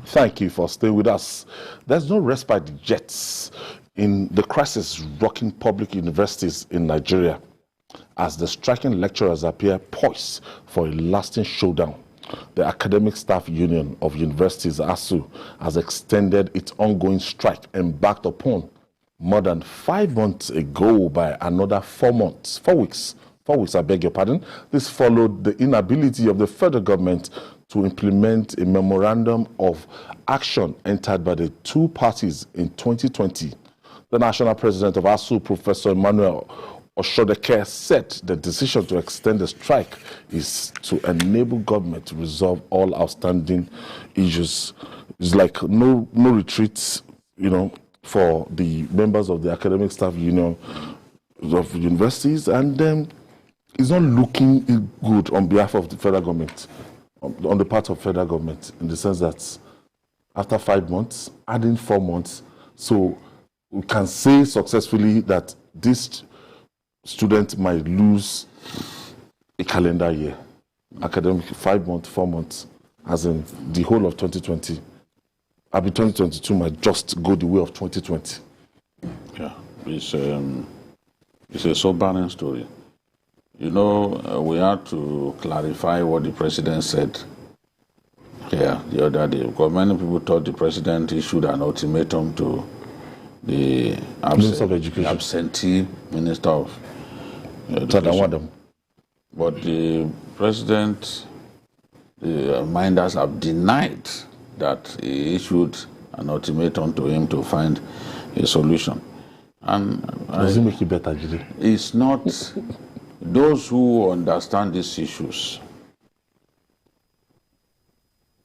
Thank you for staying with us. There's no respite yet in the crisis rocking public universities in Nigeria as the striking lecturers appear poised for a lasting showdown. The Academic Staff Union of Universities, ASU, has extended its ongoing strike embarked upon more than 5 months ago by another 4 months, 4 weeks. 4 weeks, I beg your pardon. This followed the inability of the federal government to implement a memorandum of action entered by the two parties in 2020. The national president of ASU, Professor Emmanuel Oshodeke, said the decision to extend the strike is to enable government to resolve all outstanding issues. It's like no retreats, for the members of the Academic Staff Union of Universities, and it's not looking good on behalf of the federal government, on the part of federal government, in the sense that after 5 months, adding 4 months, so we can say successfully that this student might lose a calendar year, academic 5 months, 4 months, as in the whole of 2020. 2022 might just go the way of 2020. Yeah, it's a sobering story. We have to clarify what the president said here the other day, because many people thought the president issued an ultimatum to the Minister of Education, absentee Minister of Education. But the president, the minders have denied that he issued an ultimatum to him to find a solution. And does it make it better, Judy? It's not. Those who understand these issues,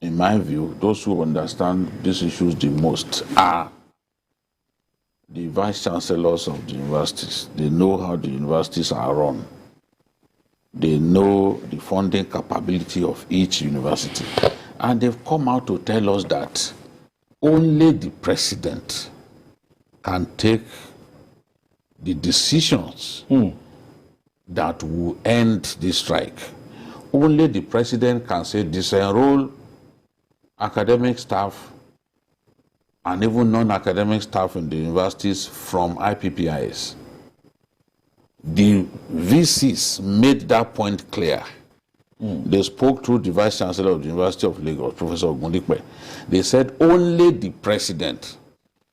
in my view, those who understand these issues the most are the vice chancellors of the universities. They know how the universities are run. They know the funding capability of each university. And they've come out to tell us that only the president can take the decisions that will end this strike. Only the president can say disenroll academic staff and even non-academic staff in the universities from IPPIS. The VCs made that point clear. They spoke through the Vice Chancellor of the University of Lagos, Professor Ogundikpe. They said only the president.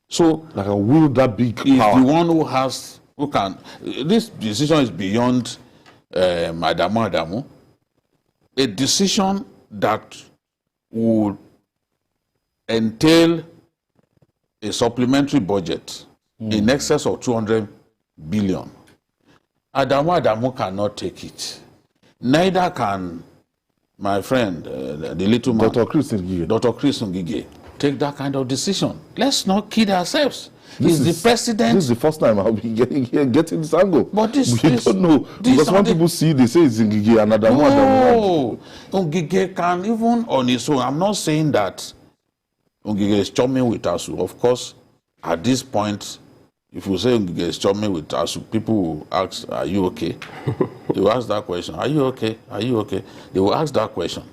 So, like a will that big power. Is the one who can. This decision is beyond Adamu. A decision that would entail a supplementary budget in excess of 200 billion. Adamu cannot take it. Neither can my friend, the little man, Dr. Chris Ngige, take that kind of decision. Let's not kid ourselves. This is the president. This is the first time I'll be getting this angle. But we don't know. Because when people see, they say it's Ngige and Adamu. No, Ngige can even on his own. I'm not saying that Ngige is chummy with ASU. Of course, at this point, if you say Ngige is chummy with ASU, people will ask, are you okay? They will ask that question. Are you okay? Are you okay? They will ask that question.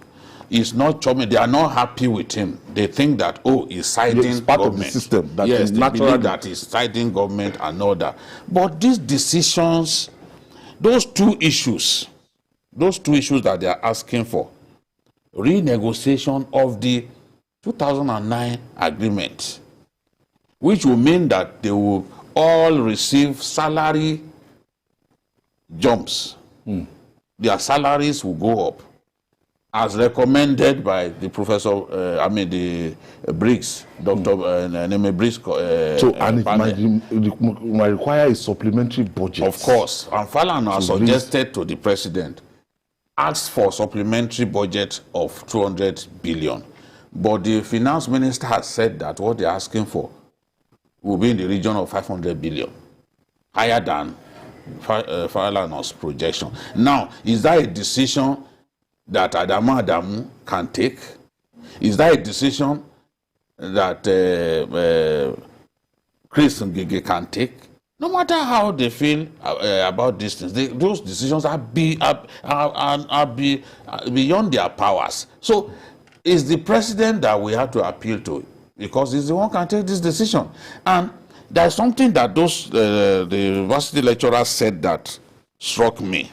He's not chummy. They are not happy with him. They think that, he's siding it's part government. Of the system. That yes, they believe that he's siding government and all that. But these decisions, those two issues that they are asking for, renegotiation of the 2009 agreement, which will mean that they will all receive salary jumps. Their salaries will go up, as recommended by the professor, the Briggs, Dr. Neme Briggs. And it might require a supplementary budget. Of course. And Falana has suggested to the president, ask for supplementary budget of 200 billion. But the finance minister has said that what they're asking for will be in the region of 500 billion, higher than Falana's projection. Now, is that a decision that Adamu can take? Is that a decision that Chris Ngige can take? No matter how they feel about these things, those decisions are beyond their powers. So it's the president that we have to appeal to, because he's the one who can take this decision. And there's something that the university lecturers said that struck me.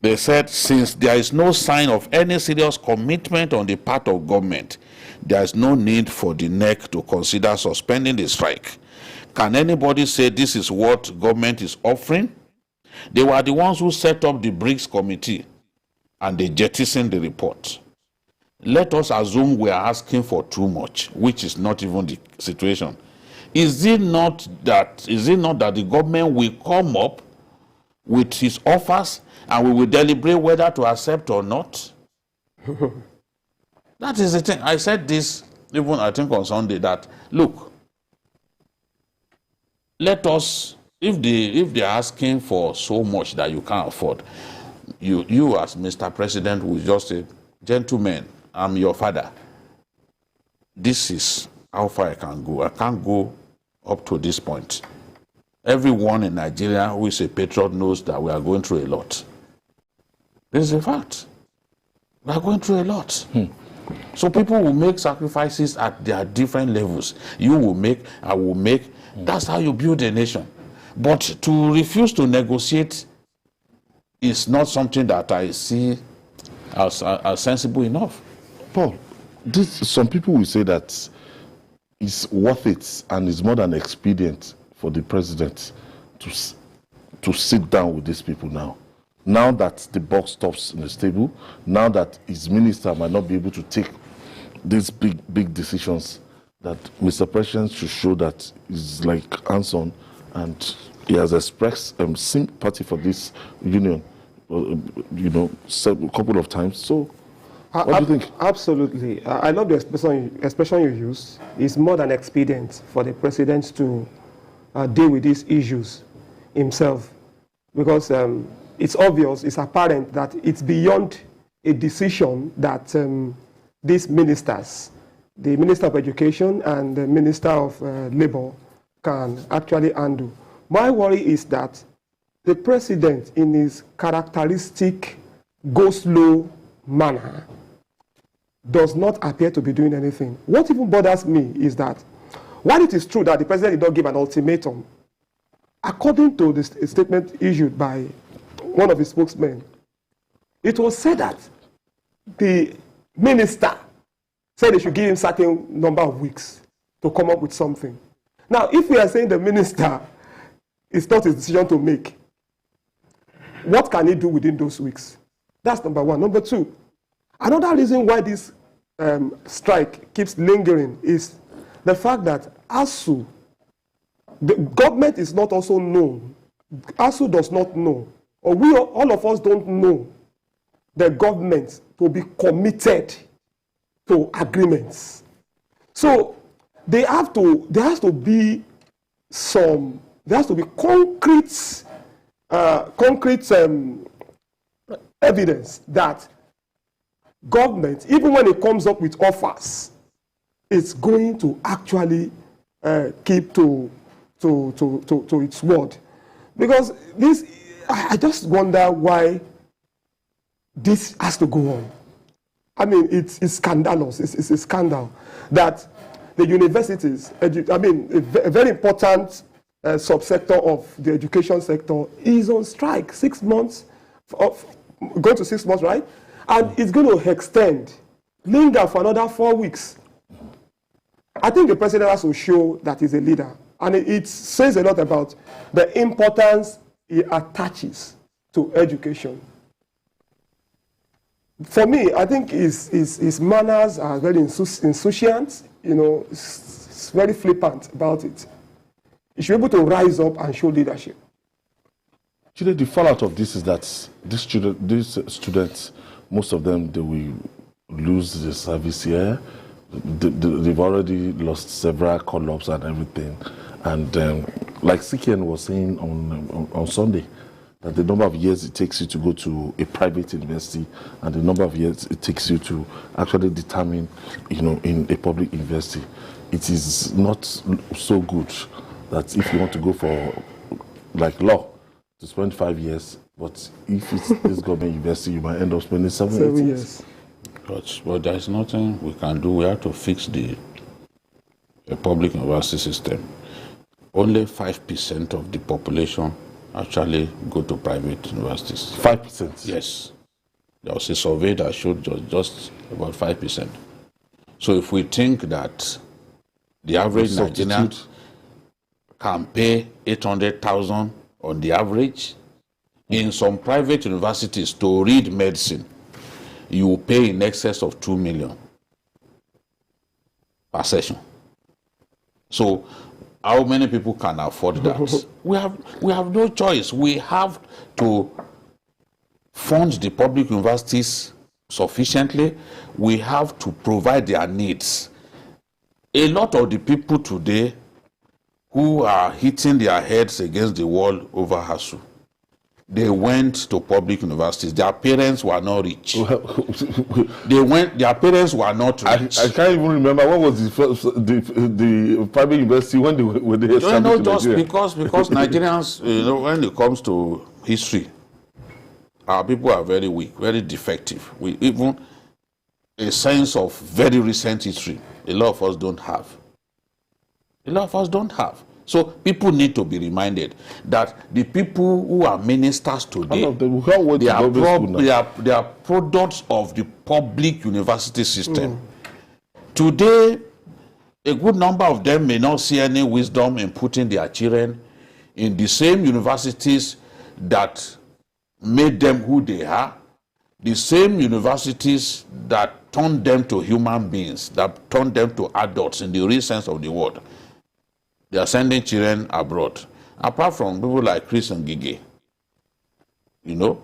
They said, since there is no sign of any serious commitment on the part of government, there is no need for the NEC to consider suspending the strike. Can anybody say this is what government is offering? They were the ones who set up the BRICS committee, and they jettisoned the report. Let us assume we are asking for too much, which is not even the situation. Is it not that the government will come up with his offers and we will deliberate whether to accept or not? That is the thing. I said this even, I think, on Sunday, that look, let us, if they're asking for so much that you can't afford, you as Mr. President will just say, gentlemen, I'm your father. This is how far I can go. I can't go up to this point. Everyone in Nigeria who is a patriot knows that we are going through a lot. This is a fact. We are going through a lot. So people will make sacrifices at their different levels. You will make, I will make. That's how you build a nation. But to refuse to negotiate is not something that I see as sensible enough. Paul, some people will say that it's worth it and it's more than expedient for the president to sit down with these people now. Now that the buck stops in the stable, now that his minister might not be able to take these big decisions, that Mr. President should show that he's like hands-on and he has expressed sympathy for this union, a couple of times. So, what do you think? Absolutely. I love the expression you use. It's more than expedient for the president to deal with these issues himself, because it's obvious, it's apparent that it's beyond a decision that these ministers, the Minister of Education and the Minister of Labor, can actually handle. My worry is that the president, in his characteristic go-slow manner, does not appear to be doing anything. What even bothers me is that, while it is true that the president did not give an ultimatum, according to the statement issued by one of his spokesmen, it was said that the minister said they should give him certain number of weeks to come up with something. Now, if we are saying the minister is not his decision to make, what can he do within those weeks? That's number one. Number two, another reason why this strike keeps lingering is the fact that ASU, the government is not also known. ASU does not know, or all of us don't know the government to be committed to agreements. So there has to be concrete evidence that government, even when it comes up with offers, it's going to actually keep to its word. Because this, I just wonder why this has to go on. I mean, it's scandalous. It's a scandal that the universities, a very important subsector of the education sector, is on strike. 6 months, going to 6 months, right? And it's going to extend, linger for another 4 weeks. I think the president has to show that he's a leader. And it says a lot about the importance he attaches to education. For me, I think his manners are very insouciant, it's very flippant about it. He should be able to rise up and show leadership. Today, the fallout of this is that these students, most of them, they will lose the service here. They've already lost several call-ups and everything. And like CKN was saying on Sunday, that the number of years it takes you to go to a private university and the number of years it takes you to actually determine, in a public university, it is not so good that if you want to go for, like, law, to spend 5 years, but if it's this government university, you might end up spending 7 years. But there is nothing we can do. We have to fix the public university system. Only 5% of the population actually go to private universities. 5%? Yes. There was a survey that showed just about 5%. So if we think that the average Nigerian can pay 800,000 on the average, in some private universities to read medicine, you will pay in excess of 2 million per session. So how many people can afford that? we have no choice. We have to fund the public universities sufficiently. We have to provide their needs. A lot of the people today who are hitting their heads against the wall over HASU, they went to public universities. Their parents were not rich. Their parents were not rich. I can't even remember what was the private university when they established just because Nigerians, when it comes to history, our people are very weak, very defective. We even a sense of very recent history, a lot of us don't have. A lot of us don't have. So people need to be reminded that the people who are ministers today, they are products of the public university system. Today, a good number of them may not see any wisdom in putting their children in the same universities that made them who they are, the same universities that turned them to human beings, that turned them to adults in the real sense of the word. They are sending children abroad. Apart from people like Chris and Gigi, who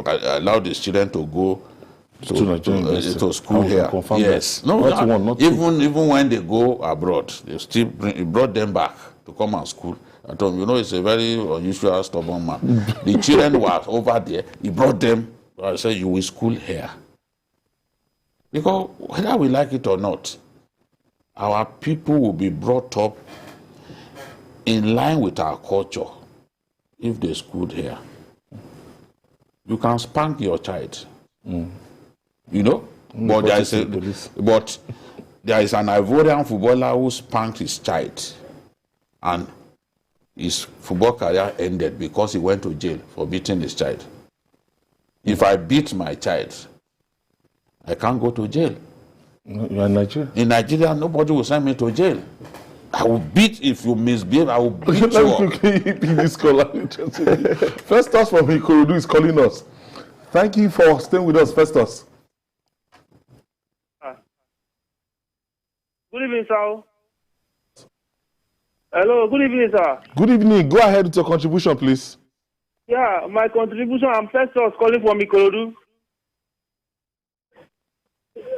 allowed his children to go to school here. Yes. Even when they go abroad, they still brought them back to come and school. I told him, it's a very unusual, stubborn man. The children were over there. He brought them. I said, you will school here. Because whether we like it or not, our people will be brought up in line with our culture if they schooled here. You can spank your child, but there is an Ivorian footballer who spanked his child, and his football career ended because he went to jail for beating his child. If I beat my child, I can't go to jail. You are in Nigeria? In Nigeria, nobody will send me to jail. I will beat if you misbehave. I will beat you. This caller. Festus from Ikorodu is calling us. Thank you for staying with us, Festus. Good evening, sir. Hello, good evening, sir. Good evening. Go ahead with your contribution, please. Yeah, my contribution, I'm Festus calling from Ikorodu.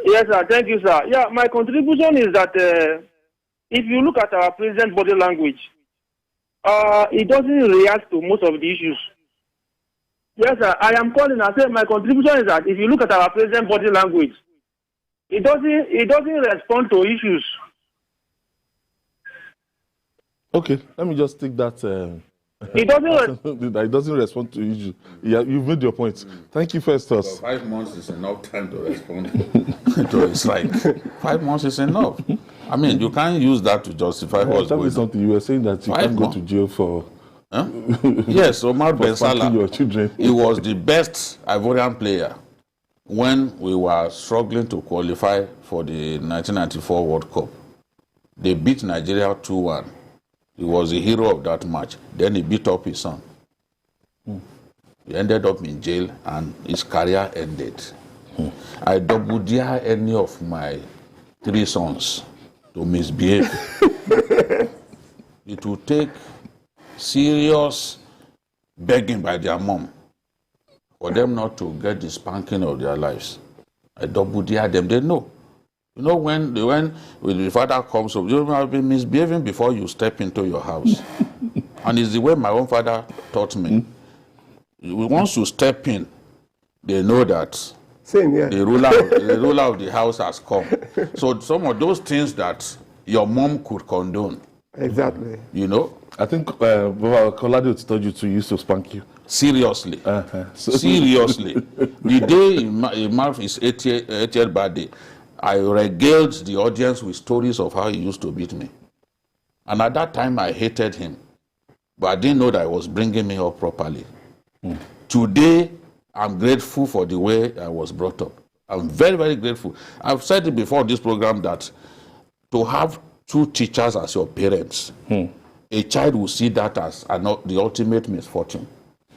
Yes, sir. Thank you, sir. Yeah, my contribution is that if you look at our president's body language, it doesn't react to most of the issues. Yes, sir. I am calling. I say my contribution is that if you look at our president's body language, it doesn't respond to issues. Okay, let me just take that. It doesn't respond to you. Yeah, you've made your point. Thank you, Festus. 5 months is enough time to respond to a strike. 5 months is enough. I mean, you can't use that to justify what's tell going me something. You were saying that you can't go to jail for. Yes, Omar Ben Salah. Your children. He was the best Ivorian player when we were struggling to qualify for the 1994 World Cup. They beat Nigeria 2-1. He was the hero of that match. Then he beat up his son. He ended up in jail and his career ended. I double dare any of my 3 sons to misbehave. It will take serious begging by their mom for them not to get the spanking of their lives. I double dare them. They know. When the father comes up, you have been misbehaving before you step into your house. And it's the way my own father taught me. Once you step in, they know that Same, yeah. the ruler of the house has come. So some of those things that your mom could condone. Exactly. I think Kolade told you to use to spank you. Seriously. Seriously. The day he marked his 80th birthday, I regaled the audience with stories of how he used to beat me. And at that time, I hated him. But I didn't know that he was bringing me up properly. Today, I'm grateful for the way I was brought up. I'm very, very grateful. I've said it before on this program that to have two teachers as your parents, a child will see that as the ultimate misfortune.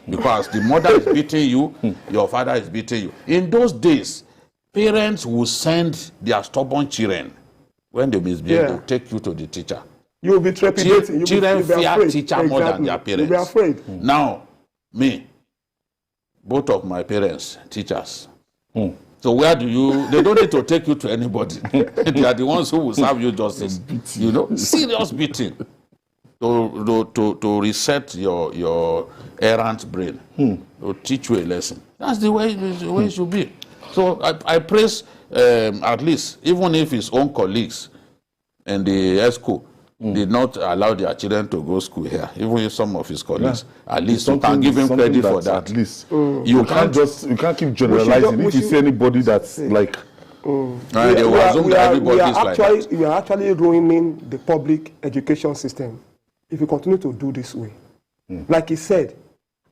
Because the mother is beating you, your father is beating you. In those days, parents will send their stubborn children, when they misbehave, to take you to the teacher. You will be trepidating. Children fear teacher more than their parents. You'll be afraid. Now, me, both of my parents, teachers. So where do you, they don't need to take you to anybody. They are the ones who will serve you justice. You know, serious beating. To reset your errant brain, to teach you a lesson. That's the way it should be. So I praise, at least, even if his own colleagues in the school did not allow their children to go school here, even if some of his colleagues, at least you can give him credit for that. At least you can't keep generalizing. If you see anybody that's like. We are actually ruining the public education system if we continue to do this way. Like he said,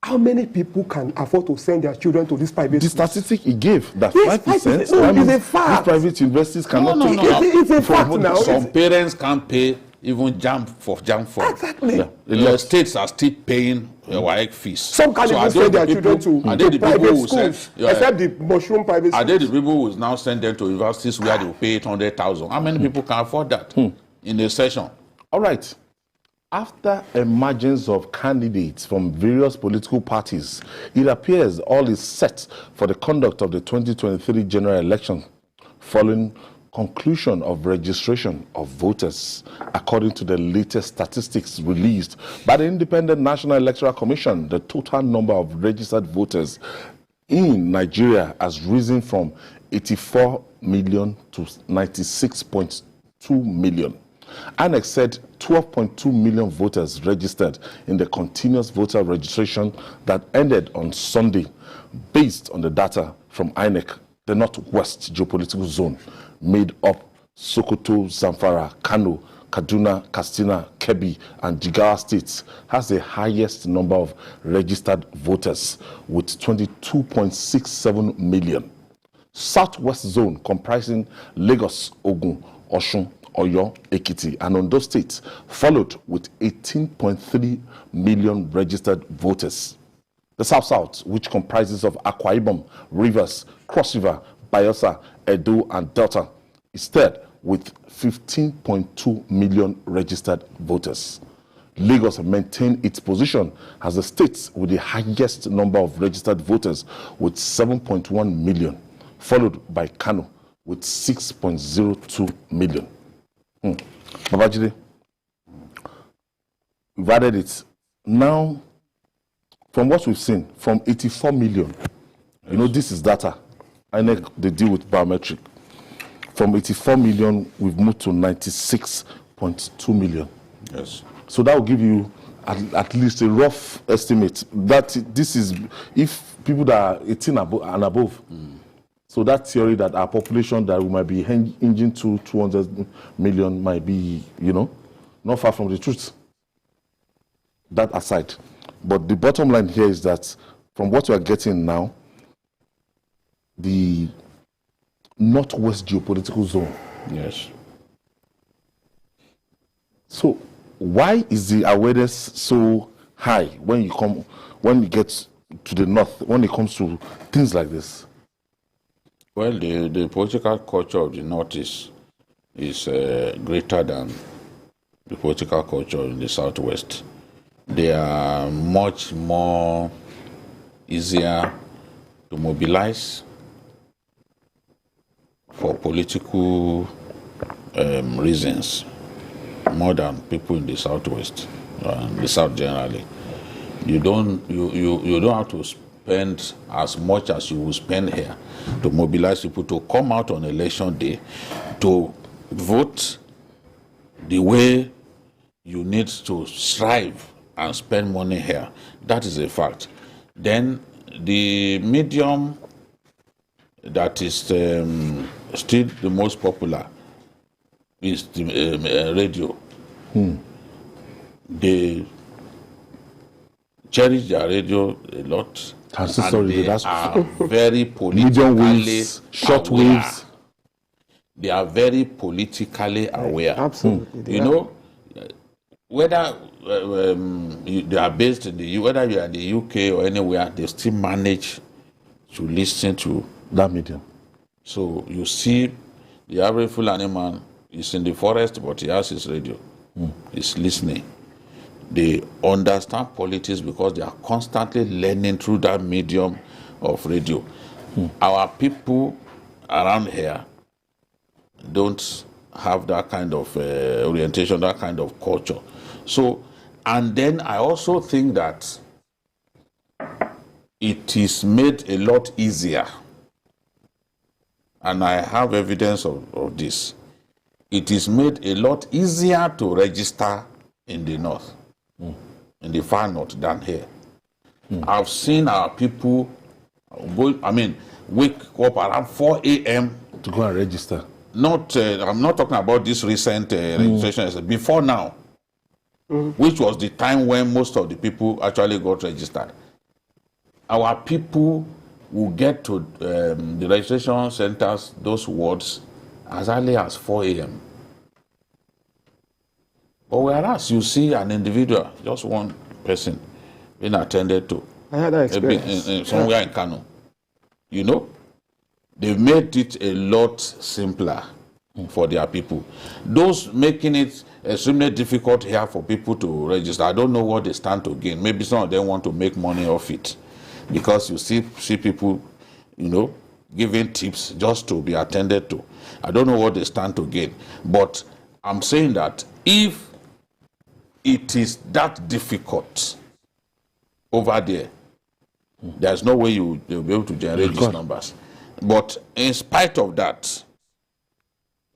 how many people can afford to send their children to this private schools? The statistic he gave, that 5%. No, it's a fact. These private universities cannot take It's a fact now. Some parents can't pay even jam for. Exactly. The states are still paying WAEC fees. Some can't even send their children to private schools, except the mushroom private schools. Are they the people who will now send them to universities where they will pay 800,000? How many people can afford that in a session? All right. After emergence of candidates from various political parties, it appears all is set for the conduct of the 2023 general election following conclusion of registration of voters. According to the latest statistics released by the Independent National Electoral Commission, the total number of registered voters in Nigeria has risen from 84 million to 96.2 million. INEC said 12.2 million voters registered in the continuous voter registration that ended on Sunday. Based on the data from INEC, the Northwest Geopolitical Zone made up Sokoto, Zamfara, Kano, Kaduna, Katsina, Kebbi, and Jigawa states has the highest number of registered voters with 22.67 million. Southwest Zone, comprising Lagos, Ogun, Osun, Oyo, Ekiti, and Ondo states, followed with 18.3 million registered voters. The South-South, which comprises of Akwa Ibom, Rivers, Cross River, Bayelsa, Edo, and Delta, is third with 15.2 million registered voters. Lagos maintained its position as the state with the highest number of registered voters with 7.1 million, followed by Kano with 6.02 million. Babajide, we've added it. Now, from what we've seen, from 84 million, you know, this is data. I know they deal with biometric. From 84 million, we've moved to 96.2 million. Yes. So that will give you at least a rough estimate that this is if people that are 18 and above. So that theory that our population that we might be hinging to 200 million might be, you know, not far from the truth. That aside. But the bottom line here is that from what we are getting now, the Northwest Geopolitical Zone. Yes. So why is the awareness so high when you get to the north, when it comes to things like this? Well, the political culture of the North is greater than the political culture in the Southwest. They are much more easier to mobilize for political reasons more than people in the Southwest and the South generally. You don't have to spend as much as you will spend here to mobilize people to come out on election day to vote the way you need to strive and spend money here. That is a fact. Then the medium that is still the most popular is the radio. They cherish their radio a lot. I'm so and sorry, they that's are very politically medium waves, short aware. waves. They are very politically aware. Absolutely. You know, whether they are based in the whether you are in the UK or anywhere, they still manage to listen to that medium. So you see, the average Fulani man is in the forest, but he has his radio. He's listening. They understand politics because they are constantly learning through that medium of radio. Our people around here don't have that kind of orientation, that kind of culture. So, and then I also think that it is made a lot easier, and I have evidence of this. It is made a lot easier to register in the north, in the far north than here. I've seen our people wake up around 4 a.m. to go and register. I'm not talking about this recent registration, before now, which was the time when most of the people actually got registered. Our people will get to the registration centers, those wards, as early as 4 a.m. But whereas you see an individual, just one person, being attended to, I had that experience. somewhere in Kano, you know, they've made it a lot simpler for their people. Those making it extremely difficult here for people to register, I don't know what they stand to gain. Maybe some of them want to make money off it, because you see people, you know, giving tips just to be attended to. I don't know what they stand to gain. But I'm saying that if it is that difficult over there, there's no way you'll be able to generate these numbers. But in spite of that,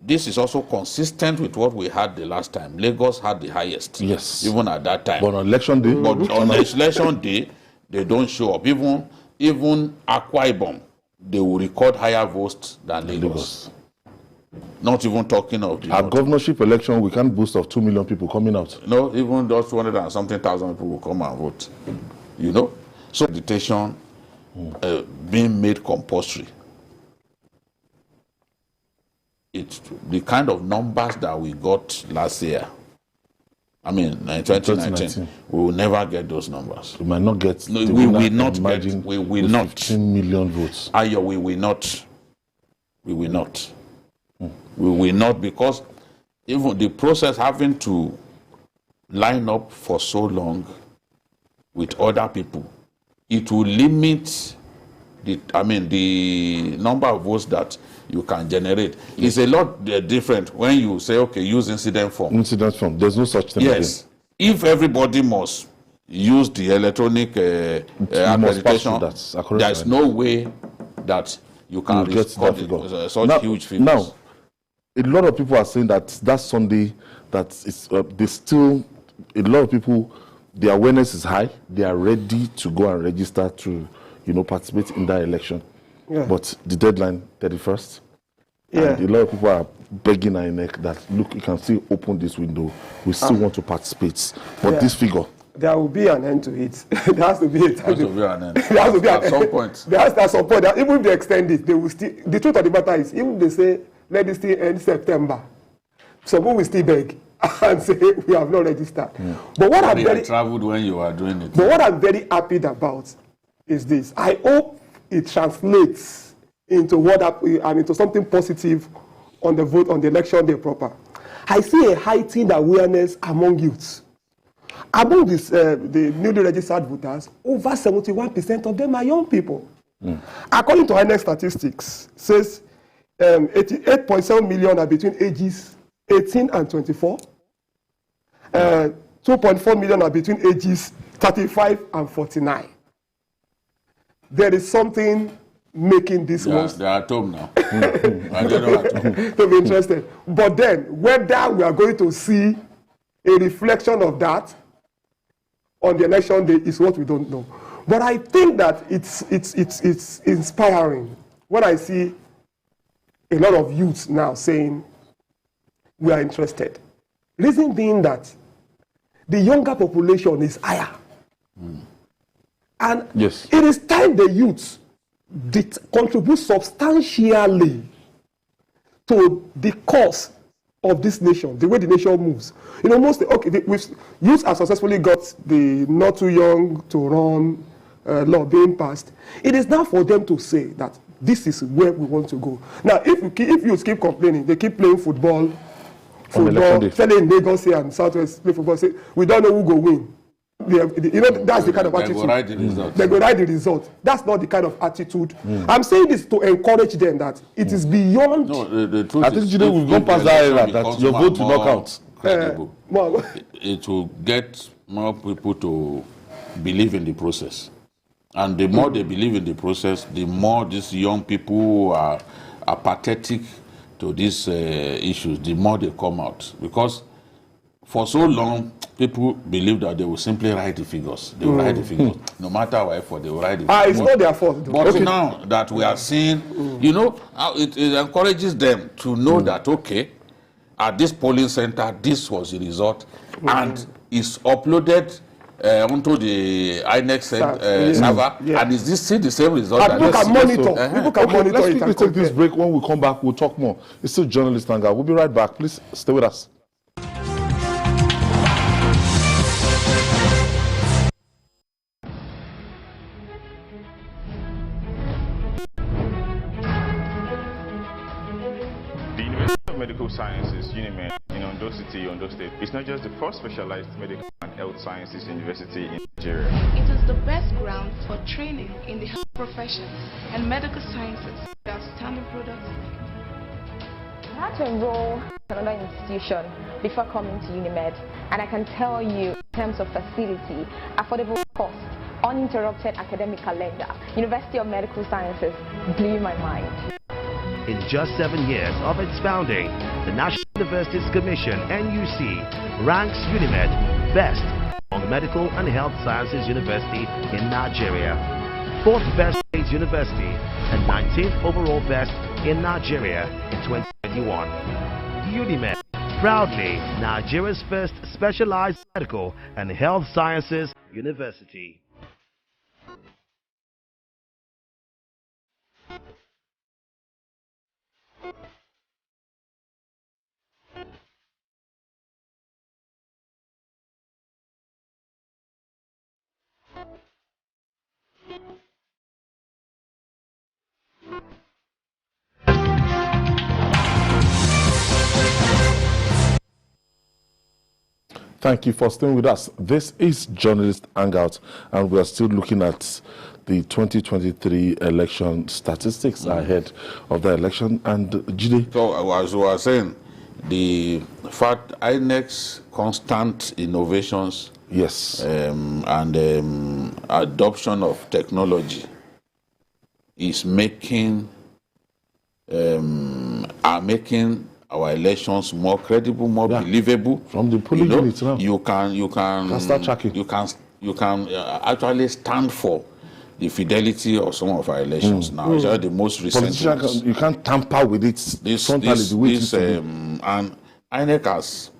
this is also consistent with what we had the last time. Lagos had the highest, yes, even at that time. But on election day, election day, they don't show up. Even Akwa Ibom, they will record higher votes than Lagos. Not even talking of the our governorship election, we can't boast of 2 million people coming out. No, even those 200 and something thousand people will come and vote. You know, so meditation being made compulsory. It's the kind of numbers that we got last year. I mean, in 2019, we will never get those numbers. We might not get. No, we will not get. We will not. 15 million votes. Ayo, we will not. We will not. We will not, because even the process having to line up for so long with other people, it will limit the number of votes that you can generate. It's a lot different when you say, okay, use incident form. Incident form. There's no such thing. Yes. Again. If everybody must use the electronic accreditation, there's no way that you can get that figure. Such huge figures. Now, a lot of people are saying that Sunday, that it's they still, a lot of people, the awareness is high. They are ready to go and register to, participate in that election. Yeah. But the deadline, 31st. Yeah. And a lot of people are begging INEC that, look, you can still open this window. We still want to participate. But this figure. There will be an end to it. There has to be a time. There has to be an end. There has to be at some point. There has to be at some point. Even if they extend it, they will still. The truth of the matter is, even if they say, let it still end September, someone will still beg and say, we have not registered. Yeah. But what I'm very traveled when you are doing it. But what I'm very happy about is this. I hope it translates into into something positive on the vote on the election day proper. I see a heightened awareness among youths. Among this, the newly registered voters, over 71% of them are young people. According to INEC statistics, says 88.7 million are between ages 18 and 24. 2.4 million are between ages 35 and 49. There is something making this ones. They are at home now. I don't know at home. To be interested. But then, whether we are going to see a reflection of that on the election day is what we don't know. But I think that it's inspiring when I see a lot of youths now saying we are interested. Reason being that the younger population is higher. And Yes. it is time the youths did contribute substantially to the cause of this nation, the way the nation moves. You know, youths have successfully got the not too young to run law being passed. It is now for them to say that this is where we want to go. Now, if you keep complaining, they keep playing football, telling in Lagos here and Southwest play football, say, we don't know who go win. That's the kind of attitude. They go write the result. They go write the result. That's not the kind of attitude. I'm saying this to encourage them that it is beyond. No, the truth I think today we've gone past that era that your vote will not count. It will get more people to believe in the process. And the more they believe in the process, the more these young people who are apathetic to these issues, the more they come out. Because for so long, people believe that they will simply write the figures. They will write the figures. No matter what effort, they will write the figures. It's not their fault. But now that we are seeing, you know, it encourages them to know that, okay, at this polling center, this was the result, and it's uploaded onto the INEC server, and is this still the same result? And people can monitor. People can monitor. Let's quickly take this break. When we come back, we'll talk more. It's still Journalist Hangout. We'll be right back. Please stay with us. Medical Sciences, UNIMED, in Ondo City, Ondo State. It's not just the first specialized medical and health sciences university in Nigeria. It is the best ground for training in the health professions and medical sciences with outstanding products. I had to enroll in another institution before coming to UNIMED, and I can tell you, in terms of facility, affordable cost, uninterrupted academic calendar, University of Medical Sciences blew my mind. In just 7 years of its founding, the National Universities Commission, NUC, ranks UNIMED best among medical and health sciences university in Nigeria, 4th best state university, and 19th overall best in Nigeria in 2021. UNIMED, proudly Nigeria's first specialized medical and health sciences university. Thank you for staying with us. This is Journalist Hangout, and we are still looking at the 2023 election statistics ahead of the election. And Jide? So, as we were saying, the fact INEC's constant innovations, Yes. and adoption of technology is making our elections more credible, more believable. From the polling units now. You can start tracking. You can actually stand for the fidelity of some of our elections now. It's the most recent ones. You can't tamper with it frontally the way it is today. And INEC has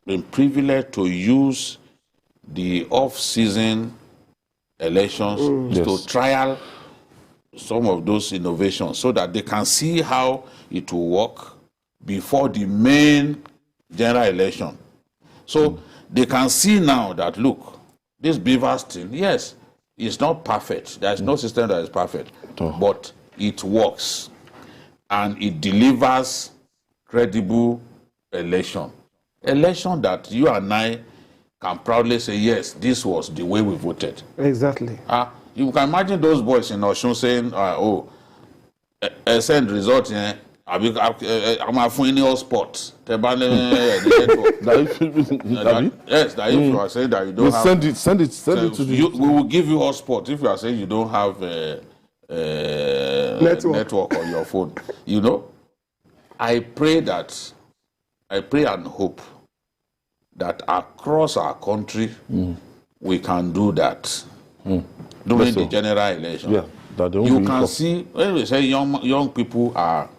been privileged to use the off-season elections to trial some of those innovations so that they can see how it will work before the main general election. So they can see now that, look, this Beavers thing, yes, it's not perfect. There's no system that is perfect, but it works and it delivers credible election. Election that you and I can proudly say, yes, this was the way we voted. Exactly. You can imagine those boys in Osun saying, send result here. I'm a final spot. Yes, that if you are saying that you don't have... Send it to the... We will give you hotspot if you are saying you don't have network on your phone. You know, I pray and hope that across our country we can do that. during the general election. Yeah, that they won't You be can equal. see when we say young people are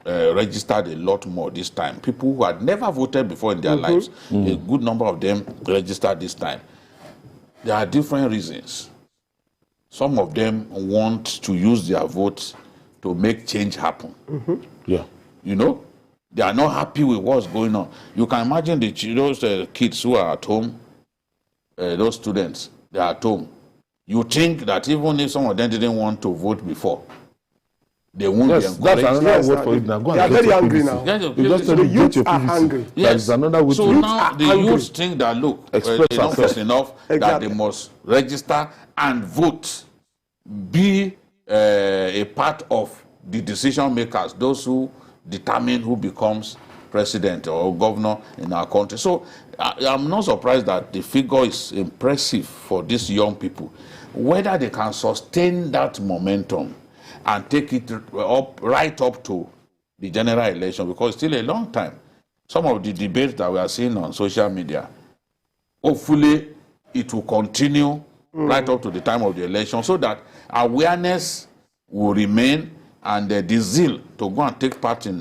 registered a lot more this time. People who had never voted before in their lives, a good number of them registered this time. There are different reasons. Some of them want to use their vote to make change happen. Yeah. You know, they are not happy with what's going on. You can imagine those kids who are at home, those students, they are at home. You think that even if some of them didn't want to vote before, they won't be Yes, that's encouraged. another word for it now. Go They are and get very your angry PVC. now. Get your You just PVC. tell The them, get youth your are PVC. hungry. That is another way So to now the hungry. youth think that, look, Express enough ourselves. is enough, that Exactly. they must register and vote, be a part of the decision makers, those who determine who becomes president or governor in our country. So I'm not surprised that the figure is impressive for these young people. Whether they can sustain that momentum and take it up right up to the general election, because it's still a long time. Some of the debates that we are seeing on social media, hopefully it will continue right up to the time of the election, so that awareness will remain and the zeal to go and take part in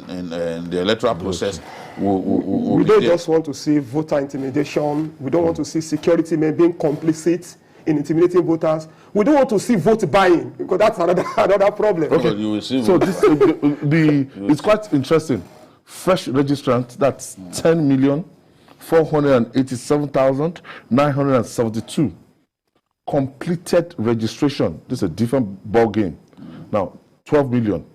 the electoral process will We be don't there. just want to see voter intimidation. We don't want to see security men being complicit in intimidating voters. We don't want to see vote buying, because that's another problem. Okay. You will see. So this it's quite interesting. Fresh registrants, that's 10,487,972. Completed registration. This is a different ball game. Now 12 million.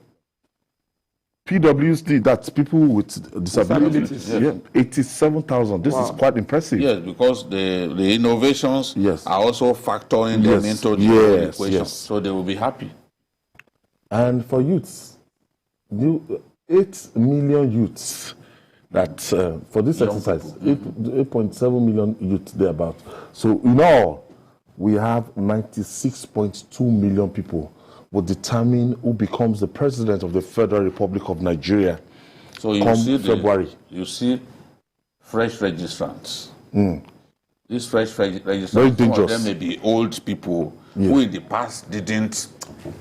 PWSD, that's people with disabilities. Disabilities. Yeah, 87,000. This is quite impressive. Yes, because the innovations Yes. are also factoring them Yes, into the yes, equation, yes. so they will be happy. And for youths, 8 million youths that for this Young exercise, 8.7 million youths thereabout. So in all, we have 96.2 million people will determine who becomes the president of the Federal Republic of Nigeria So you come see February. You see fresh registrants. These fresh Very registrants, some of dangerous. them may be old people who in the past didn't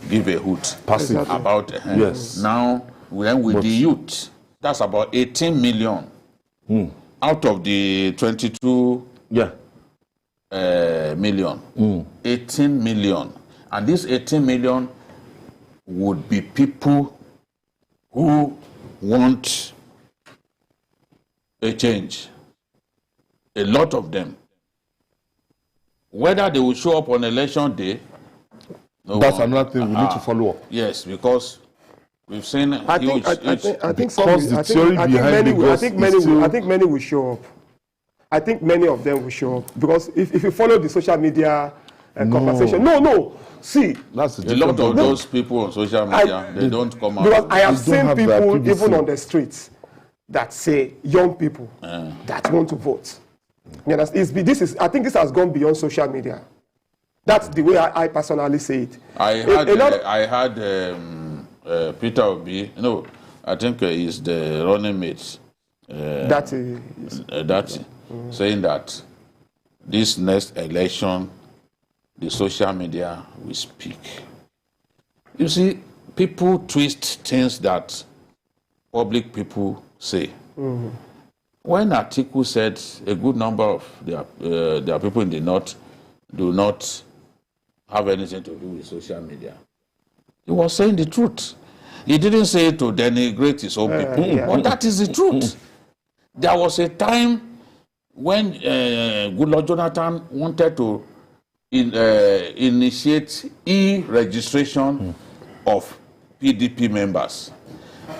give a hoot Passive. Exactly. about Yes. Now, when with the youth, that's about 18 million out of the 22 Yeah. million. 18 million. And this 18 million would be people who want a change. A lot of them. Whether they will show up on election day, no That's one- another thing we need to follow up. Yes, because we've seen I think some Because the theory behind the goals is still- I think many will show up. I think many of them will show up, because if you follow the social media conversation, see, That's a lot of those people on social media, they don't come out. because I have They don't seen have their people PVC. even on the streets that say young people that want to vote. You understand? I think this has gone beyond social media. That's the way I personally say it. I had Peter Obi. No, I think he's the running mate. Saying that this next election, the social media will speak. You see, people twist things that public people say. When Atiku said a good number of their people in the north do not have anything to do with social media, he was saying the truth. He didn't say it to denigrate his own people, but that is the truth. There was a time when Goodluck Jonathan wanted to initiate e-registration of PDP members.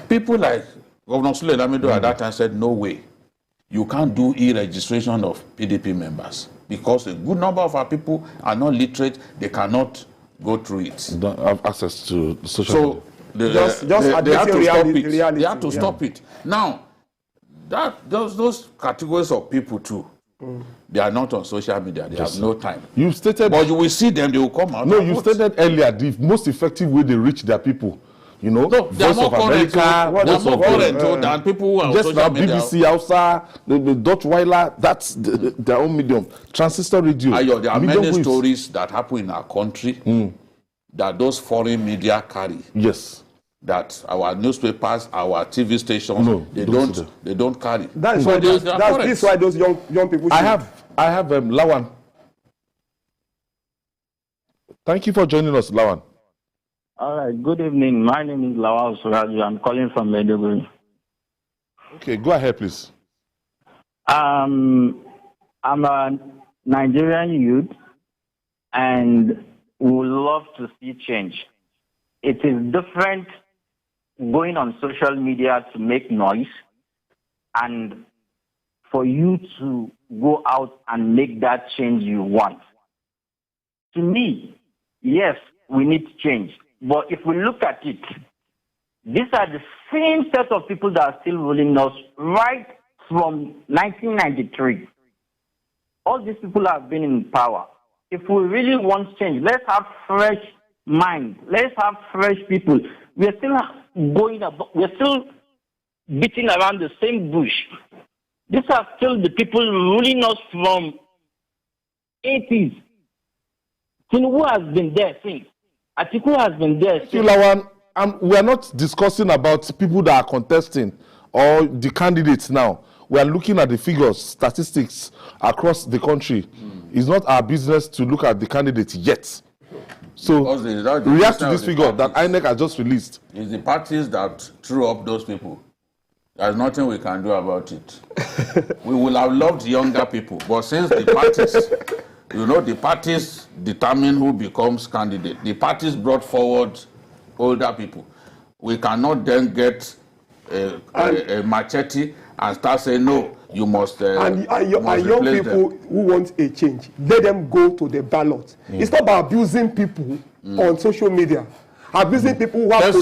People like Governor Sule Lamido at that time said, no way. You can't do e-registration of PDP members because a good number of our people are not literate. They cannot go through it. Don't have access to the social media. So Just they had to stop it. reality, They had to stop it. Now, those categories of people too, they are not on social media. They have no time. You stated, But you will see them. They will come out. no, and you vote. stated earlier the most effective way they reach their people. You know, No, they are Voice more of current. America, They are Voice more of current than people who are just social now, media. BBC, Hausa, the Dutch Weiler, that's their own medium. Transistor radio. Ayo, there are medium many waves. stories that happen in our country that those foreign media carry. Yes. That our newspapers, our TV stations, they don't carry. That's So why they are this is why those young people. I have Lawan. Thank you for joining us, Lawan. All right. Good evening. My name is Lawal Suraju. I'm calling from Maiduguri. Okay, go ahead, please. I'm a Nigerian youth, and would love to see change. It is different going on social media to make noise, and for you to go out and make that change you want. To me, yes, we need change. But if we look at it, these are the same set of people that are still ruling us right from 1993. All these people have been in power. If we really want change, let's have fresh minds. Let's have fresh people. We're still we're still beating around the same bush. These are still the people ruling us from 80s. Tinubu has been there since. Atiku has been there since. Lawan, we are not discussing about people that are contesting or the candidates now. We are looking at the figures, statistics across the country. It's not our business to look at the candidates yet. So react to this figure that INEC has just released. It's the parties that threw up those people. There's nothing we can do about it. We will have loved younger people, but since the parties, the parties determine who becomes candidate. The parties brought forward older people. We cannot then get a machete and start saying, no, you must and young people who want a change, let them go to the ballot. It's not about abusing people on social media, abusing people who have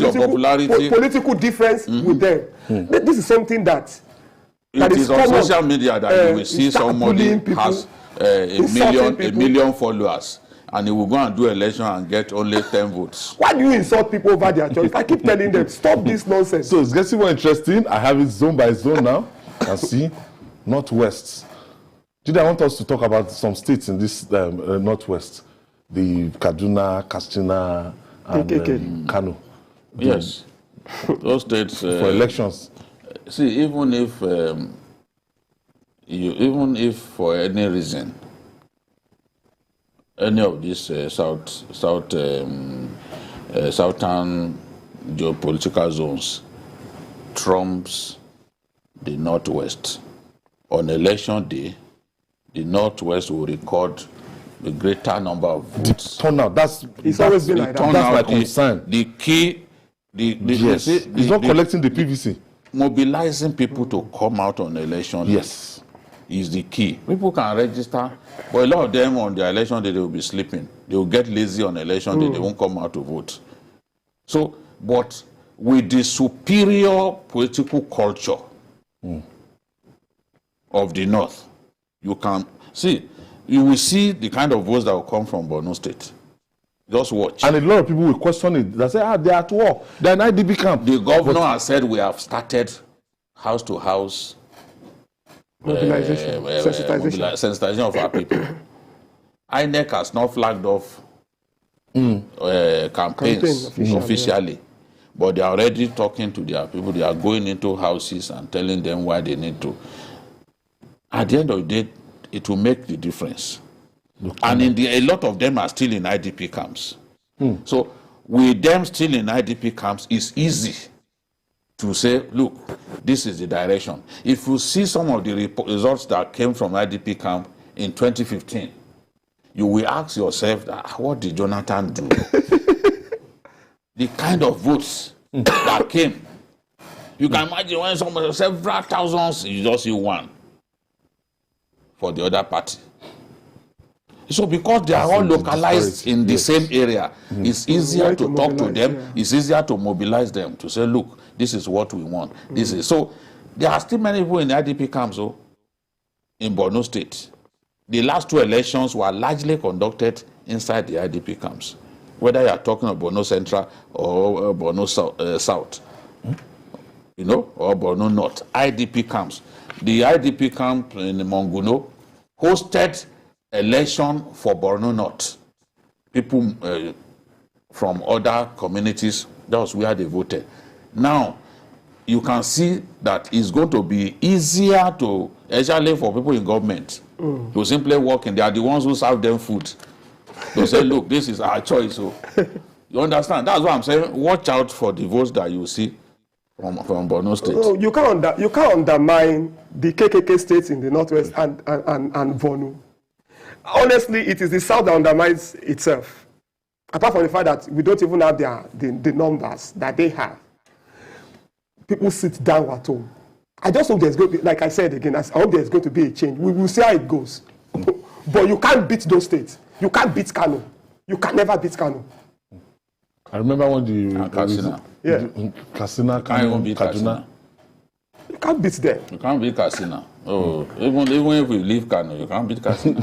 political difference with them. This is something that it is on social media that you will see somebody has a million followers, and he will go and do election and get only 10 votes. Why do you insult people over their choice? I keep telling them, stop this nonsense. So it's getting more interesting. I have it zone by zone now. And see, Northwest. Today I want us to talk about some states in this Northwest. The Kaduna, Katsina, and Kano. Yes. Those states... for elections. See, even if for any reason, any of these southern geopolitical zones trumps the Northwest, on election day, the Northwest will record the greater number of votes. The turnout, it's always been like that. That's my concern. The key, yes, it's not collecting the PVC. Mobilizing people to come out on election day is the key. People can register, but a lot of them on their election day, they will be sleeping. They will get lazy on election day, they won't come out to vote. So, but with the superior political culture of the North, you will see the kind of votes that will come from Borno State. Just watch. And a lot of people will question it. They say, they're at war. They're in IDP camp. The governor has said we have started house to house mobilization, sensitization of our people. INEC has not flagged off campaigns officially. But they are already talking to their people. They are going into houses and telling them why they need to. At the end of the day, it will make the difference. And a lot of them are still in IDP camps. So with them still in IDP camps, it's easy to say, look, this is the direction. If you see some of the results that came from IDP camp in 2015, you will ask yourself, what did Jonathan do? The kind of votes that came. You can imagine when several thousands, you just see one for the other party. So because they are all localized in the same area, it's easier to talk to them, it's easier to mobilize them, to say, look, this is what we want. This is so there are still many people in the IDP camps in Borno State. The last two elections were largely conducted inside the IDP camps. whether you are talking of Borno Central or Borno South, you know, or Borno North, IDP camps. The IDP camp in Monguno hosted election for Borno North. People from other communities, that was where they voted. Now, you can see that it's going to be easier to, especially for people in government, to simply walk in. They are the ones who serve them food. They say, look, this is our choice. So, you understand? That's what I'm saying. Watch out for the votes that you see from Borno State. No, you can't undermine the KKK states in the Northwest and Borno. Honestly, it is the South that undermines itself. Apart from the fact that we don't even have the numbers that they have. People sit down at home. I just hope there's going to be, like I said again, I hope there's going to be a change. We will see how it goes. But you can't beat those states. You can't beat Kano. You can never beat Kano. I remember when Katsina. Yeah. Katsina, Kano, Kaduna. You can't beat them. You can't beat Katsina. Oh, even if we leave Kano, you can't beat Katsina.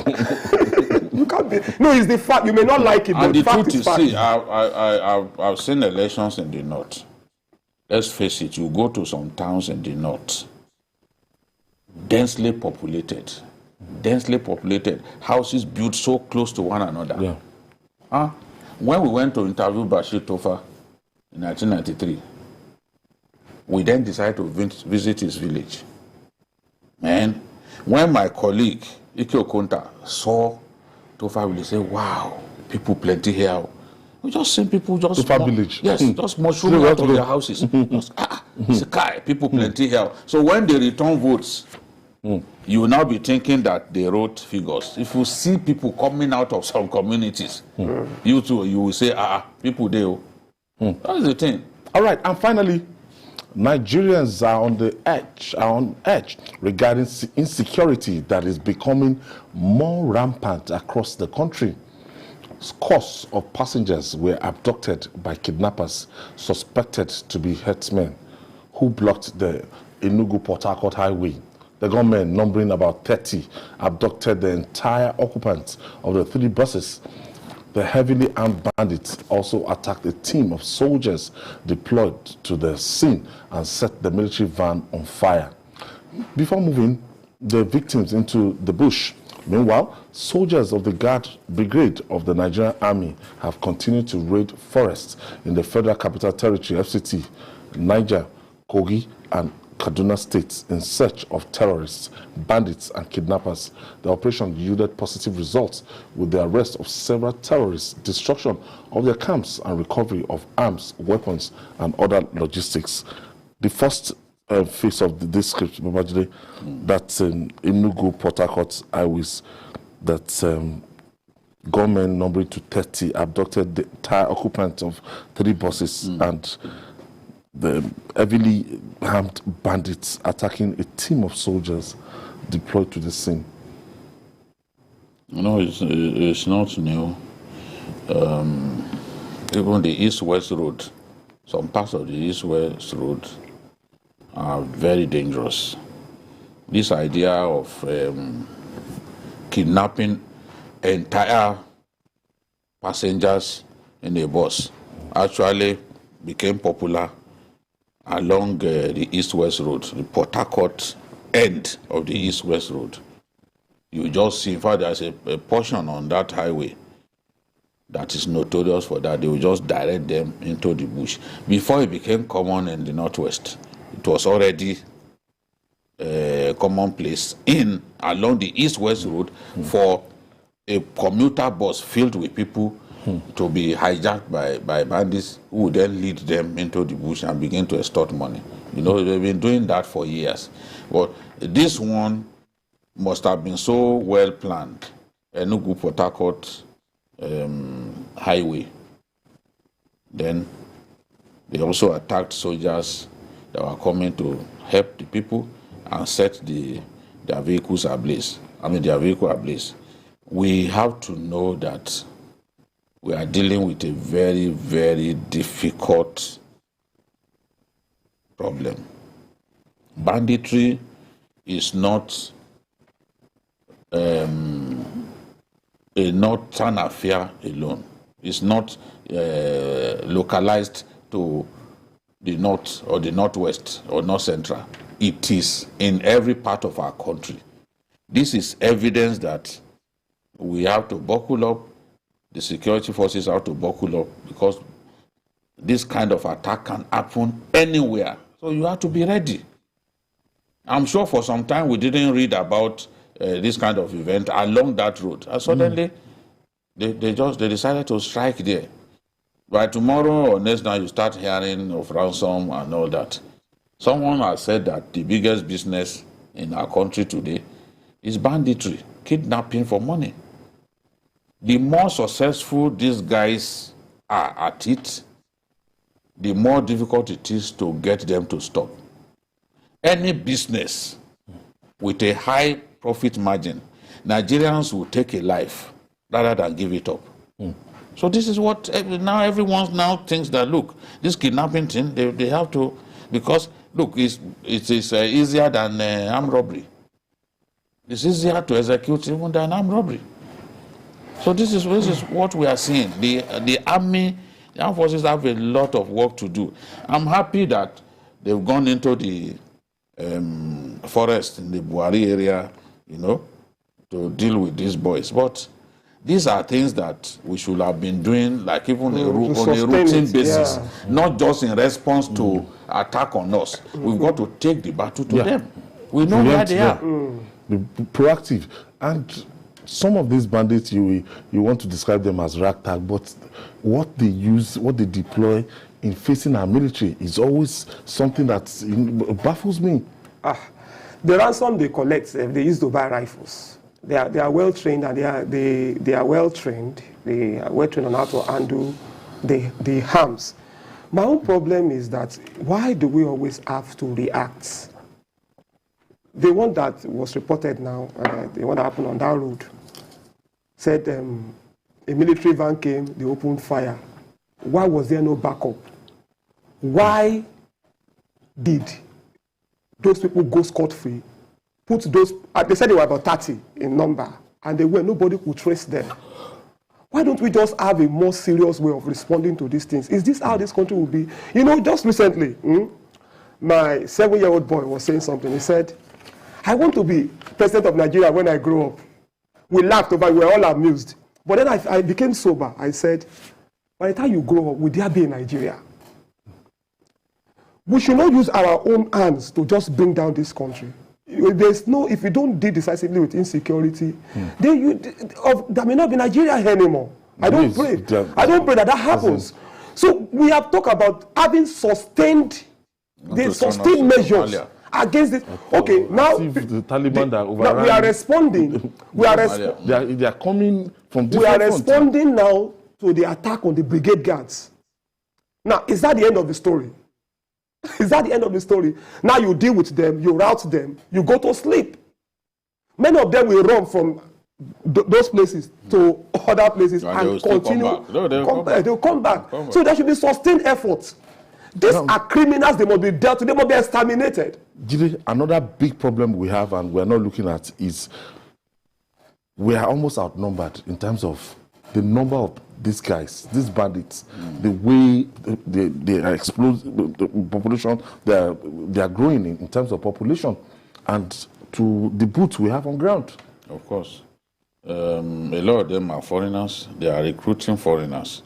You can't beat. No, it's the fact. You may not like it, but And the fact truth is is, fact. see, I've seen elections in the North. Let's face it, you go to some towns in the North, densely populated, houses built so close to one another. Yeah. When we went to interview Bashir Tofa in 1993, we then decided to visit his village. Man, when my colleague, Ike Okonta, saw Tofa, he said, wow, people plenty here. We just see people just... Tofa village. Yes, just mushroom out of their houses. Just, people plenty here. So when they return votes, you will now be thinking that they wrote figures. If you see people coming out of some communities, you too, you will say, people there. That's the thing. All right, and finally, Nigerians are on edge regarding insecurity that is becoming more rampant across the country. Scores of passengers were abducted by kidnappers suspected to be herdsmen who blocked the Enugu-Port Harcourt highway. The gunmen, numbering about 30, abducted the entire occupants of the 3 buses. The heavily armed bandits also attacked a team of soldiers deployed to the scene and set the military van on fire. Before moving the victims into the bush, meanwhile, soldiers of the Guard Brigade of the Nigerian Army have continued to raid forests in the Federal Capital Territory, FCT, Niger, Kogi, and Kaduna states in search of terrorists, bandits, and kidnappers. The operation yielded positive results with the arrest of several terrorists, destruction of their camps, and recovery of arms, weapons, and other logistics. The first phase of this script, Babajide, that's in Enugu-Port Harcourt highways, that gunmen numbering to 30 abducted the entire occupant of 3 buses and the heavily armed bandits attacking a team of soldiers deployed to the scene. No, it's not new. Even the East-West Road, some parts of the East-West Road are very dangerous. This idea of kidnapping entire passengers in a bus actually became popular along the East-West Road, the Port Harcourt end of the East-West Road. You just see, in fact, there's a portion on that highway that is notorious for that. They will just direct them into the bush. Before it became common in the Northwest, it was already commonplace along the East-West Road for a commuter bus filled with people to be hijacked by bandits who would then lead them into the bush and begin to extort money. You know, they've been doing that for years. But this one must have been so well planned. Enugu-Port Harcourt highway. Then they also attacked soldiers that were coming to help the people and set their vehicles ablaze. Their vehicle ablaze. We have to know that we are dealing with a very, very difficult problem. Banditry is not a northern affair alone. It's not localized to the north or the northwest or north central. It is in every part of our country. This is evidence that we have to buckle up. The security forces have to buckle up because this kind of attack can happen anywhere. So you have to be ready. I'm sure for some time we didn't read about this kind of event along that road. And suddenly they decided to strike there. By tomorrow or next night you start hearing of ransom and all that. Someone has said that the biggest business in our country today is banditry, kidnapping for money. The more successful these guys are at it, the more difficult it is to get them to stop. Any business with a high profit margin, Nigerians will take a life rather than give it up. So this is what now everyone now thinks that, look, this kidnapping thing, they have to, because look, it is easier than armed robbery. It's easier to execute even than armed robbery. So this is what we are seeing. The armed forces have a lot of work to do. I'm happy that they've gone into the forest in the Buhari area, to deal with these boys. But these are things that we should have been doing, like even on a routine basis, not just in response to attack on us. We've got to take the battle to them. We know where they are. Be proactive. And some of these bandits, you want to describe them as ragtag, but what they use, what they deploy in facing our military is always something that baffles me. The ransom they collect, they use to buy rifles. They are well trained, and they are well trained. They are well trained on how to handle the harms. My own problem is that why do we always have to react? The one that was reported now, the one that happened on that road, said a military van came, they opened fire. Why was there no backup? Why did those people go scot-free? Put those, they said they were about 30 in number, and nobody could trace them. Why don't we just have a more serious way of responding to these things? Is this how this country will be? Just recently, my 7-year-old boy was saying something. He said, I want to be president of Nigeria when I grow up. We laughed over it, we were all amused. But then I became sober. I said, by the time you grow up, will there be in Nigeria? We should not use our own hands to just bring down this country. If you don't deal decisively with insecurity, then there may not be Nigeria anymore. I don't pray that happens. So we have talked about having sustained measures against it. Okay, now the Taliban that overran, now we are responding. They are coming from different We are responding now to the attack on the brigade guards. Now, is that the end of the story? Is that the end of the story? Now you deal with them, you rout them, you go to sleep. Many of them will run from those places to other places and continue. They'll come back. So there should be sustained efforts. These are criminals, they must be dealt with, they must be exterminated. Jide, another big problem we have and we're not looking at is we are almost outnumbered in terms of the number of these guys, these bandits, the way they are exploding, the population, they are growing in terms of population, and to the boots we have on ground. Of course. A lot of them are foreigners. They are recruiting foreigners.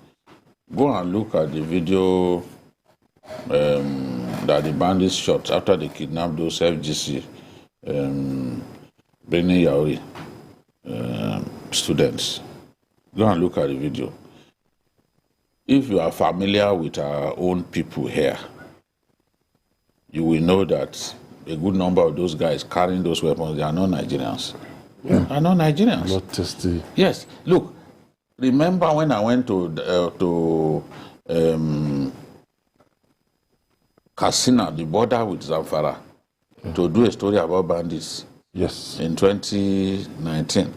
Go and look at the video that the bandits shot after they kidnapped those FGC Benin Yauri students. Go and look at the video. If you are familiar with our own people here, you will know that a good number of those guys carrying those weapons, they are not Nigerians. They are not Nigerians. Not testy. Yes. Look, remember when I went to Katsina, the border with Zamfara, to do a story about bandits? Yes. In 2019.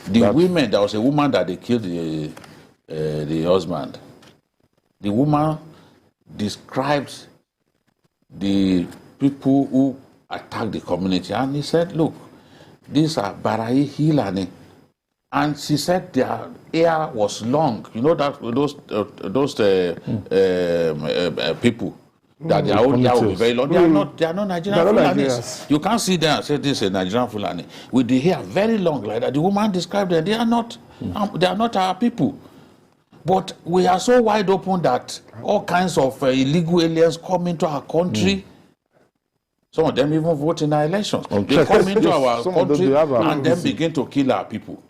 The women, there was a woman that they killed the husband. The woman described the people who attacked the community, and he said, look, these are Barai Hilani. And she said their hair was long. You know that those people that their own hair will be very long. They are not Nigerian Fulanis. You can't see them and say this is a Nigerian Fulani with the hair very long like that. The woman described them. They are not. They are not our people. But we are so wide open that all kinds of illegal aliens come into our country. Some of them even vote in our elections. They come into our country and then begin to kill our people.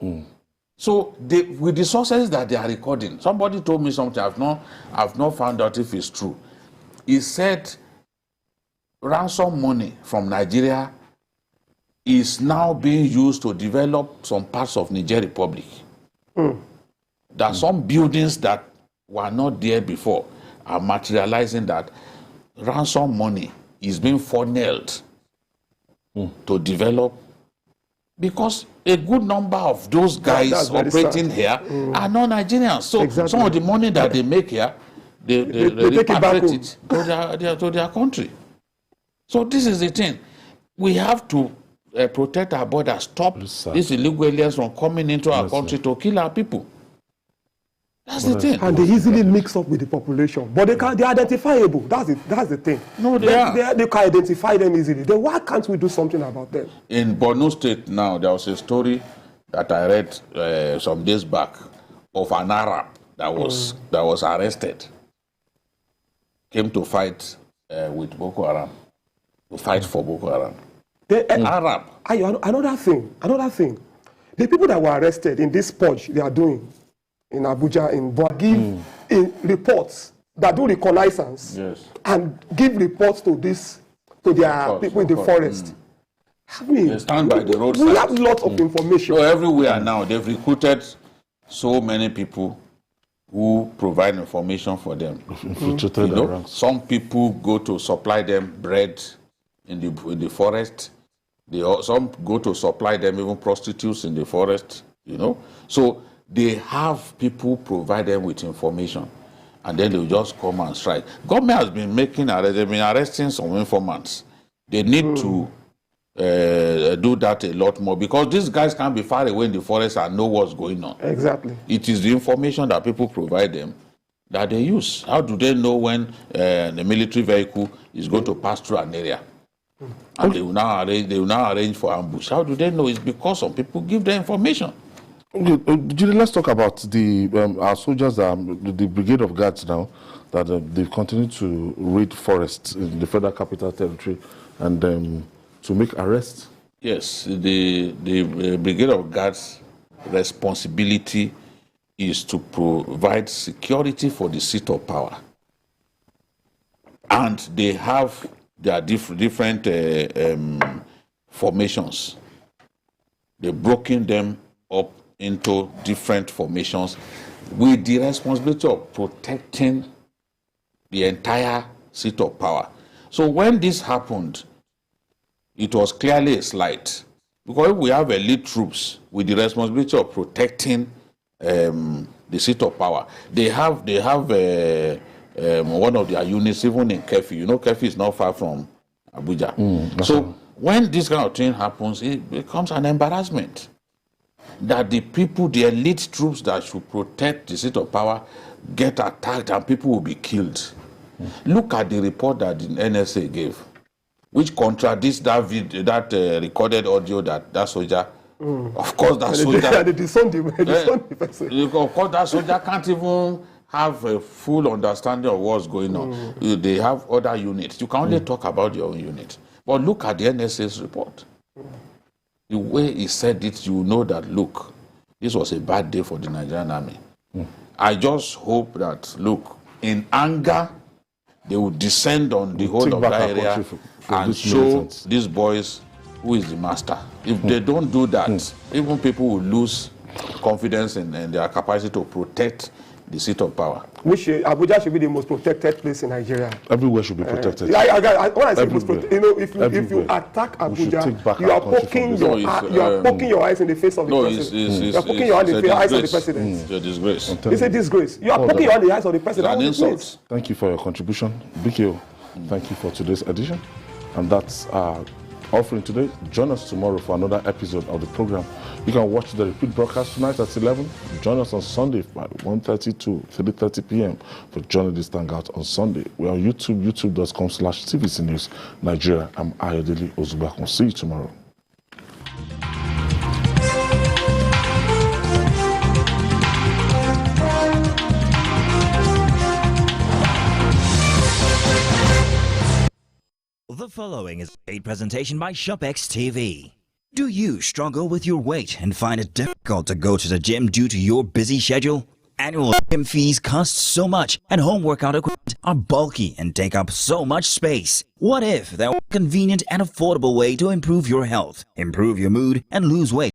So with the sources that they are recording, somebody told me something I've not found out if it's true. He said ransom money from Nigeria is now being used to develop some parts of Niger Republic. There are some buildings that were not there before are materializing that ransom money is being funneled to develop, because a good number of those guys operating here are not Nigerians. So some of the money that they make here, they repatriate it to their country. So this is the thing. We have to protect our borders, stop these illegal aliens from coming into our country to kill our people. That's the thing. And they easily mix up with the population. But they're identifiable. That's the thing. No, they are. They can identify them easily. Then why can't we do something about them? In Borno State now, there was a story that I read some days back of an Arab that was arrested. Came to fight with Boko Haram. To fight for Boko Haram. Arab. Another thing. The people that were arrested in this purge they are doing in Abuja, in Boa, give reports that do reconnaissance and give reports to their people in the forest. I mean, they stand by the roadside. We have lots of information. So everywhere now, they've recruited so many people who provide information for them. Some people go to supply them bread in the forest. Some go to supply them even prostitutes in the forest. So they have people provide them with information, and then they'll just come and strike. Government has been they've been arresting some informants. They need to do that a lot more, because these guys can't be far away in the forest and know what's going on. Exactly. It is the information that people provide them that they use. How do they know when the military vehicle is going to pass through an area? And they will now arrange for ambush. How do they know? It's because some people give them information. Okay, Julie, let's talk about our soldiers, the Brigade of Guards now, that they continue to raid forests in the Federal Capital Territory and to make arrests. Yes, the Brigade of Guards' responsibility is to provide security for the seat of power. And they have their different formations. They've broken them up into different formations with the responsibility of protecting the entire seat of power. So when this happened, it was clearly a slight, because we have elite troops with the responsibility of protecting the seat of power. They have one of their units even in Kefi. Kefi is not far from Abuja. So when this kind of thing happens, it becomes an embarrassment that the elite troops that should protect the seat of power get attacked and people will be killed. Look at the report that the NSA gave, which contradicts that recorded audio that soldier. Of course, that soldier. Of course, that soldier can't even have a full understanding of what's going on. They have other units. You can only talk about your own unit. But look at the NSA's report. The way he said it, you know that, look, this was a bad day for the Nigerian army. I just hope that, look, in anger, they will descend on the whole of that area and show these boys who is the master. If they don't do that, even people will lose confidence in their capacity to protect the seat of power. Abuja should be the most protected place in Nigeria. Everywhere should be protected. When I say most protected, if you attack Abuja, you are poking your eyes in the face of the president. You are poking your eyes in the eyes of the president. It's a disgrace. It's a disgrace. You are poking your eyes in the eyes of the president. It's an insult. Thank you for your contribution. Bikio, thank you for today's edition. And that's our offering today. Join us tomorrow for another episode of the program. You can watch the repeat broadcast tonight at 11. Join us on Sunday by 1:30 to 3:30 p.m. for Journalist Hangout on Sunday. We're on YouTube, youtube.com/TVC News Nigeria. I'm Ayodele Ozubakun. See you tomorrow. The following is a paid presentation by ShopX TV. Do you struggle with your weight and find it difficult to go to the gym due to your busy schedule? Annual gym fees cost so much and home workout equipment are bulky and take up so much space. What if there were a convenient and affordable way to improve your health, improve your mood, and lose weight